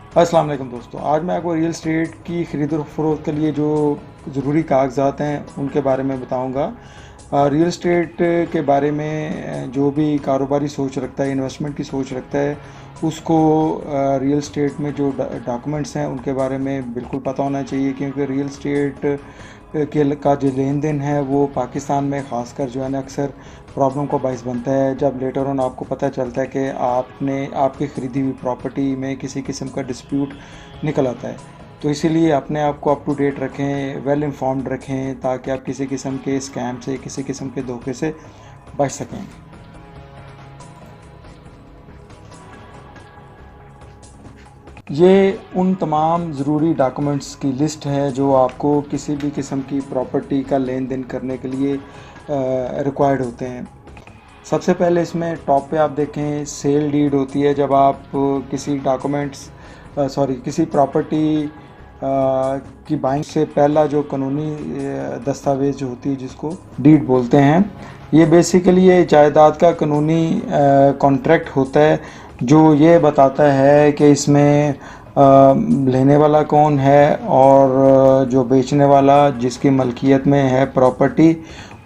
अस्सलाम वालेकुम दोस्तों। आज मैं आपको रियल एस्टेट की ख़रीद और फ़रोख्त के लिए जो ज़रूरी कागज़ात हैं उनके बारे में बताऊंगा। रियल एस्टेट के बारे में जो भी कारोबारी सोच रखता है, इन्वेस्टमेंट की सोच रखता है, उसको रियल एस्टेट में जो डॉक्यूमेंट्स हैं उनके बारे में बिल्कुल पता होना चाहिए, क्योंकि रियल एस्टेट के का जो लेन देन है वो पाकिस्तान में ख़ासकर जो है ना अक्सर प्रॉब्लम का बायस बनता है, जब लेटर ऑन आपको पता चलता है कि आपकी ख़रीदी हुई प्रॉपर्टी में किसी किस्म का डिस्प्यूट निकल आता है। तो इसीलिए अपने आप को अप टू डेट रखें, वेल इन्फॉर्म्ड रखें, ताकि आप किसी किस्म के स्कैम से, किसी किस्म के धोखे से बच सकें। ये उन तमाम ज़रूरी डॉक्यूमेंट्स की लिस्ट है जो आपको किसी भी किस्म की प्रॉपर्टी का लेन देन करने के लिए रिक्वायर्ड होते हैं। सबसे पहले इसमें टॉप पे आप देखें, सेल डीड होती है। जब आप किसी प्रॉपर्टी की बाइंग से पहला जो कानूनी दस्तावेज़ जो होती है जिसको डीड बोलते हैं, ये बेसिकली ये जायदाद का कानूनी कॉन्ट्रैक्ट होता है जो ये बताता है कि इसमें लेने वाला कौन है और जो बेचने वाला, जिसकी मलकियत में है प्रॉपर्टी,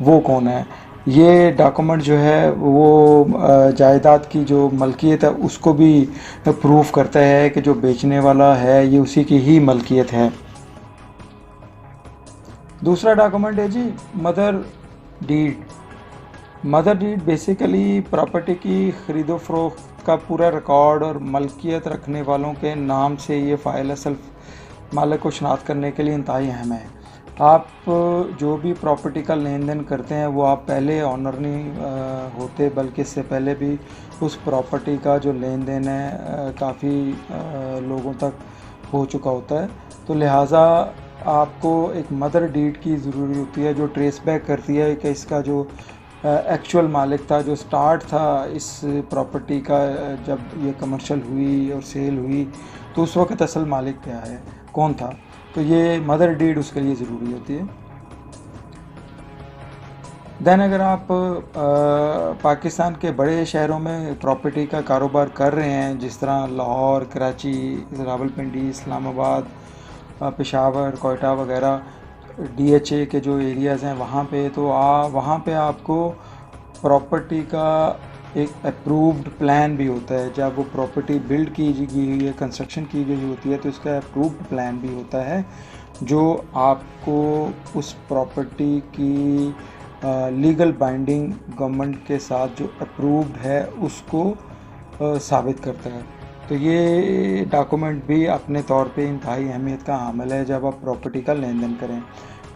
वो कौन है। ये डॉक्यूमेंट जो है वो जायदाद की जो मलकियत है उसको भी प्रूफ करता है कि जो बेचने वाला है ये उसी की ही मलकियत है। दूसरा डॉक्यूमेंट है जी mother deed. Mother deed basically property की ख़रीदो फरोख्त का पूरा रिकॉर्ड और मलकियत रखने वालों के नाम से ये फ़ाइल असल मालिक को शनाख्त करने के लिए इंतहाई अहम है। आप जो भी प्रॉपर्टी का लेन देन करते हैं वो आप पहले ऑनर नहीं होते, बल्कि इससे पहले भी उस प्रॉपर्टी का जो लेन देन है काफ़ी लोगों तक हो चुका होता है। तो लिहाजा आपको एक मदर डीड की ज़रूरी होती है जो ट्रेस बैक करती है कि इसका जो एक्चुअल मालिक था, जो स्टार्ट था इस प्रॉपर्टी का, जब ये कमर्शियल हुई और सेल हुई तो उस वक्त असल मालिक क्या है, कौन था। तो ये मदर डीड उसके लिए ज़रूरी होती है। दैन अगर आप पाकिस्तान के बड़े शहरों में प्रॉपर्टी का कारोबार कर रहे हैं, जिस तरह लाहौर, कराची, रावलपिंडी, इस्लामाबाद, पेशावर, कोयटा वगैरह, DHA के जो एरियाज़ हैं वहाँ पे, तो वहाँ पे आपको प्रॉपर्टी का एक अप्रूव्ड प्लान भी होता है। जब वो प्रॉपर्टी बिल्ड की गई हुई है, कंस्ट्रक्शन की गई होती है, तो इसका अप्रूव्ड प्लान भी होता है जो आपको उस प्रॉपर्टी की लीगल बाइंडिंग गवर्नमेंट के साथ जो अप्रूव्ड है उसको साबित करता है। तो ये डॉक्यूमेंट भी अपने तौर पे इंतहाई अहमियत का हामिल है जब आप प्रॉपर्टी का लेन देन करें।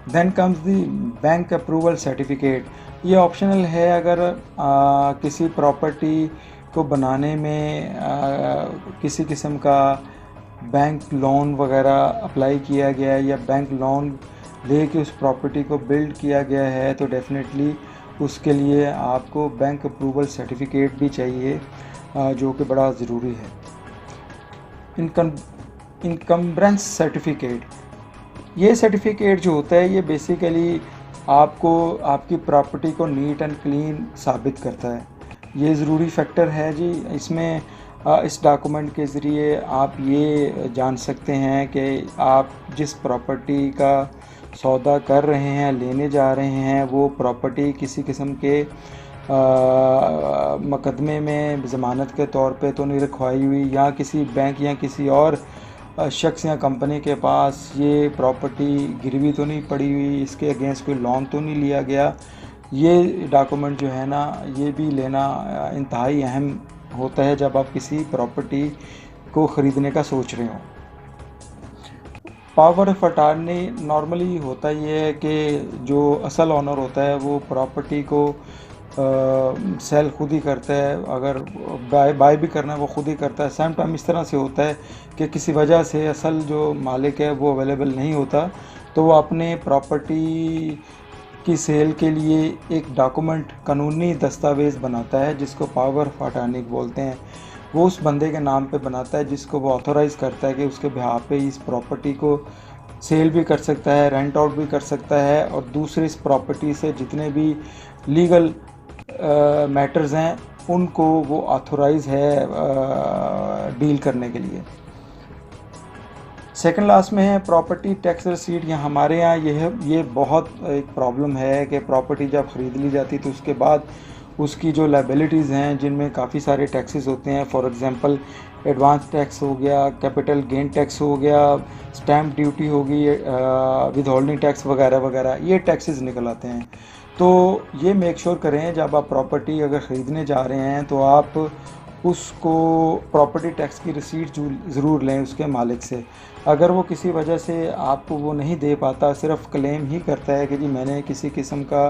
Then comes the bank approval certificate. ये ऑप्शनल है अगर किसी प्रॉपर्टी को बनाने में किसी किस्म का बैंक लोन वगैरह अप्लाई किया गया है या बैंक लोन लेके उस प्रॉपर्टी को बिल्ड किया गया है, तो डेफिनेटली उसके लिए आपको बैंक अप्रूवल सर्टिफिकेट भी चाहिए, जो कि बड़ा ज़रूरी है। इनकम्ब्रेंस सर्टिफिकेट, ये सर्टिफिकेट जो होता है ये बेसिकली आपको आपकी प्रॉपर्टी को नीट एंड क्लीन साबित करता है। ये ज़रूरी फैक्टर है जी। इसमें इस डॉक्यूमेंट के ज़रिए आप ये जान सकते हैं कि आप जिस प्रॉपर्टी का सौदा कर रहे हैं, लेने जा रहे हैं, वो प्रॉपर्टी किसी किस्म के मुकदमे में ज़मानत के तौर पे तो नहीं रखवाई हुई, या किसी बैंक या किसी और शख्स या कंपनी के पास ये प्रॉपर्टी गिरवी तो नहीं पड़ी हुई, इसके अगेंस्ट कोई लोन तो नहीं लिया गया। ये डॉक्यूमेंट जो है ना ये भी लेना इंतहाई अहम होता है जब आप किसी प्रॉपर्टी को ख़रीदने का सोच रहे हो। पावर ऑफ अटॉर्नी नॉर्मली होता ये है कि जो असल ओनर होता है वो प्रॉपर्टी को सेल खुद ही करता है, अगर बाय भी करना है वो खुद ही करता है। सेम टाइम इस तरह से होता है कि किसी वजह से असल जो मालिक है वो अवेलेबल नहीं होता, तो वो अपने प्रॉपर्टी की सेल के लिए एक डॉक्यूमेंट, कानूनी दस्तावेज़ बनाता है जिसको पावर ऑफ अटॉर्नी बोलते हैं। वो उस बंदे के नाम पे बनाता है जिसको वो ऑथोराइज़ करता है कि उसके बिहाफ पे इस प्रॉपर्टी को सेल भी कर सकता है, रेंट आउट भी कर सकता है, और दूसरे इस प्रॉपर्टी से जितने भी लीगल मैटर्स हैं उनको वो ऑथोराइज़ है डील करने के लिए। सेकंड लास्ट में है प्रॉपर्टी टैक्स रिसीट। यहाँ हमारे यहाँ ये बहुत एक प्रॉब्लम है कि प्रॉपर्टी जब ख़रीद ली जाती तो उसके बाद उसकी जो लायबिलिटीज़ हैं जिनमें काफ़ी सारे टैक्सेस होते हैं। फॉर एग्ज़ाम्पल एडवांस टैक्स हो गया, कैपिटल गेन टैक्स हो गया, स्टैम्प ड्यूटी होगी, विद होल्डिंग टैक्स वगैरह वगैरह, ये टैक्सेस निकल आते हैं। तो ये मेक श्योर करें जब आप प्रॉपर्टी अगर ख़रीदने जा रहे हैं तो आप उसको प्रॉपर्टी टैक्स की रिसीट ज़रूर लें उसके मालिक से। अगर वो किसी वजह से आपको वो नहीं दे पाता, सिर्फ क्लेम ही करता है कि जी मैंने किसी किस्म का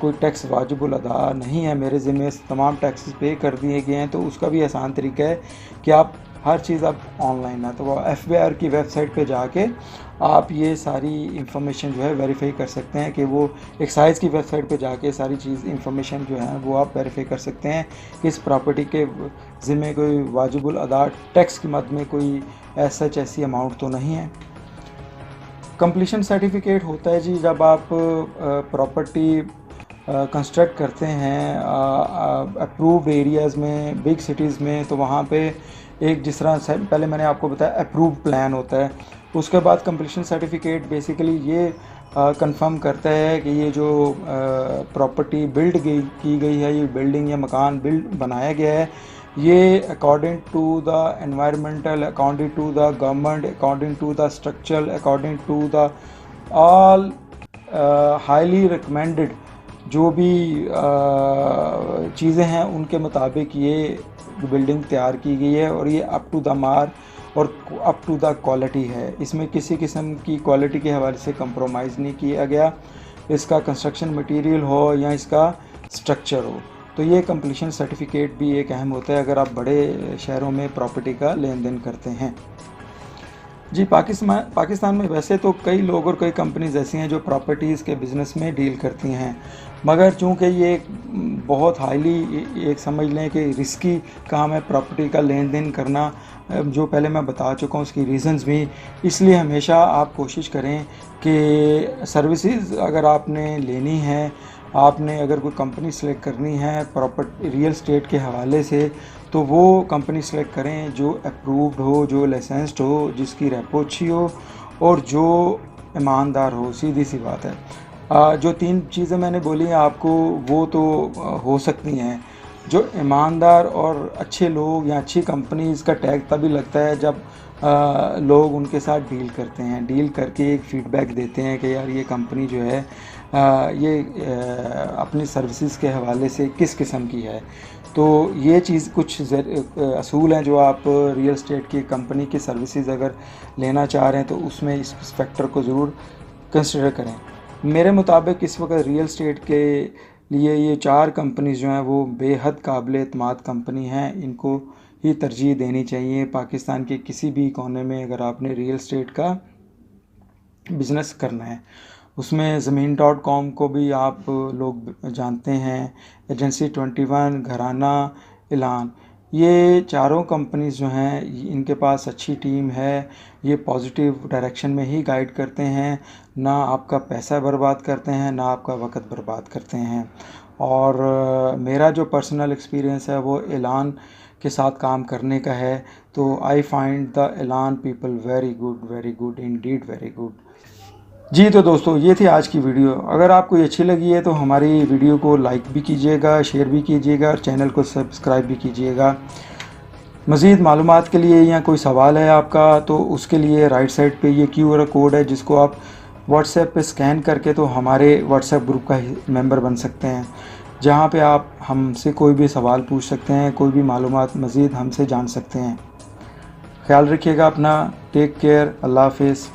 कोई टैक्स वाजिबुल अदा नहीं है, मेरे ज़िम्मे तमाम टैक्सेस पे कर दिए गए हैं, तो उसका भी आसान तरीका है कि आप हर चीज़ अब ऑनलाइन है तो वो FBR की वेबसाइट पे जाके आप ये सारी इंफॉर्मेशन जो है वेरीफाई कर सकते हैं कि वो एक्साइज़ की वेबसाइट पे जाके सारी चीज़ इंफॉर्मेशन जो है वो आप वेरीफाई कर सकते हैं कि इस प्रॉपर्टी के ज़िम्मे कोई वाजिबुल अदा टैक्स की मद में कोई ऐसी अमाउंट तो नहीं है। कंप्लीशन सर्टिफिकेट होता है जी जब आप प्रॉपर्टी कंस्ट्रक्ट करते हैं अप्रूव्ड एरियाज़ में, बिग सिटीज़ में, तो वहाँ पे एक जिस तरह से पहले मैंने आपको बताया अप्रूव्ड प्लान होता है। उसके बाद कंप्लीशन सर्टिफिकेट बेसिकली ये कंफर्म करता है कि ये जो प्रॉपर्टी की गई है, ये बिल्डिंग या मकान बनाया गया है, ये according to the environmental, according to the government, according to the structural, according to the all highly recommended जो भी चीज़ें हैं उनके मुताबिक ये बिल्डिंग तैयार की गई है और ये अप टू द मार्क और अप टू द क्वालिटी है। इसमें किसी किस्म की क्वालिटी के हवाले से कंप्रोमाइज़ नहीं किया गया, इसका कंस्ट्रक्शन मटेरियल हो या इसका स्ट्रक्चर हो। तो ये कंप्लीशन सर्टिफिकेट भी एक अहम होता है अगर आप बड़े शहरों में प्रॉपर्टी का लेन देन करते हैं। जी पाकिस्तान में वैसे तो कई लोग और कई कंपनीज ऐसी हैं जो प्रॉपर्टीज़ के बिज़नेस में डील करती हैं, मगर चूंकि ये एक बहुत हाईली एक समझ लें कि रिस्की काम है प्रॉपर्टी का लेन देन करना, जो पहले मैं बता चुका हूँ उसकी रीज़न्स भी, इसलिए हमेशा आप कोशिश करें कि सर्विसेज अगर आपने लेनी है, आपने अगर कोई कंपनी सेलेक्ट करनी है प्रॉपर्टी रियल एस्टेट के हवाले से, तो वो कंपनी सेलेक्ट करें जो अप्रूव्ड हो, जो लाइसेंस्ड हो, जिसकी रेपो अच्छी हो और जो ईमानदार हो। सीधी सी बात है। जो 3 चीज़ें मैंने बोली हैं आपको वो तो हो सकती हैं। जो ईमानदार और अच्छे लोग या अच्छी कंपनीज़ का टैग तभी लगता है जब लोग उनके साथ डील करते हैं, डील करके एक फ़ीडबैक देते हैं कि यार ये कंपनी जो है ये अपनी सर्विसेज के हवाले से किस किस्म की है। तो ये चीज़ कुछ असूल हैं जो आप रियल एस्टेट की कंपनी की सर्विसेज अगर लेना चाह रहे हैं तो उसमें इस फैक्टर को ज़रूर कंसिडर करें। मेरे मुताबिक इस वक्त रियल एस्टेट के लिए ये 4 कंपनीज जो हैं वो बेहद काबिल एतमाद कंपनी हैं, इनको ही तरजीह देनी चाहिए। पाकिस्तान के किसी भी कोने में अगर आपने रियल एस्टेट का बिज़नेस करना है, उसमें ज़मीन.com को भी आप लोग जानते हैं, एजेंसी 21, घराना, एलान, ये चारों कंपनीज जो हैं इनके पास अच्छी टीम है। ये पॉजिटिव डायरेक्शन में ही गाइड करते हैं, ना आपका पैसा बर्बाद करते हैं ना आपका वक्त बर्बाद करते हैं। और मेरा जो पर्सनल एक्सपीरियंस है वो एलान के साथ काम करने का है, तो I find the elan people very good indeed, very good. जी तो दोस्तों ये थी आज की वीडियो। अगर आपको ये अच्छी लगी है तो हमारी वीडियो को लाइक भी कीजिएगा, शेयर भी कीजिएगा और चैनल को सब्सक्राइब भी कीजिएगा। मज़ीद मालूमात के लिए या कोई सवाल है आपका तो उसके लिए राइट साइड पे ये QR कोड है जिसको आप व्हाट्सएप पे स्कैन करके तो हमारे व्हाट्सएप ग्रुप का मेंबर बन सकते हैं, जहाँ पे आप हमसे कोई भी सवाल पूछ सकते हैं, कोई भी मालूमात मज़ीद हमसे जान सकते हैं। ख्याल रखिएगा अपना, टेक केयर, अल्लाह हाफिज़।